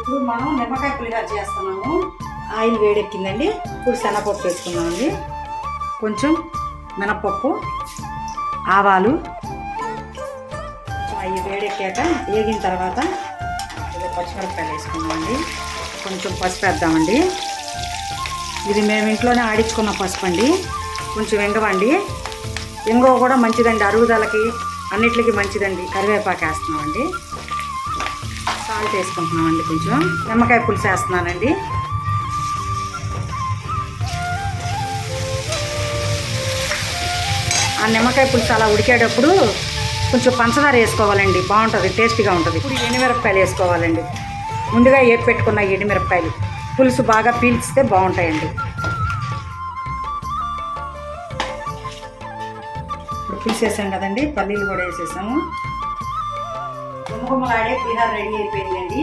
ఇప్పుడు మనం నిమ్మకాయ పులిహోర చేస్తున్నాము. ఆయిల్ వేడెక్కిందండి. ఇప్పుడు శనగపప్పు వేసుకున్నామండి. కొంచెం మినపప్పు, ఆవాలు అవి వేడెక్కాక వేగిన తర్వాత పచ్చిమిరపకాయలు వేసుకున్నామండి. కొంచెం పసుపు వేద్దామండి. ఇది మేము ఇంట్లోనే ఆడించుకున్న పసుపు అండి. కొంచెం ఇంగవండి. ఇంగువ కూడా మంచిదండి, అరుగుదలకి అన్నిటికీ మంచిదండి. కరివేపాకు వేస్తున్నామండి. సాల్ట్ వేసుకుంటున్నామండి. కొంచెం నిమ్మకాయ పులుసు వేస్తున్నానండి. ఆ నిమ్మకాయ పులుసు అలా ఉడికేటప్పుడు కొంచెం పంచదార వేసుకోవాలండి, బాగుంటుంది, టేస్టీగా ఉంటుంది. ఇప్పుడు ఎండుమిరపకాయలు వేసుకోవాలండి. ముందుగా వేపి పెట్టుకున్న ఎండుమిరపకాయలు పులుసు బాగా పీల్చితే బాగుంటాయండి. ఇప్పుడు పులుసు వేసాం కదండి, పల్లీలు కూడా వేసేసాము. గుమ్మగుమ్మలాడే పులిహోర రెడీ అయిపోయిందండి.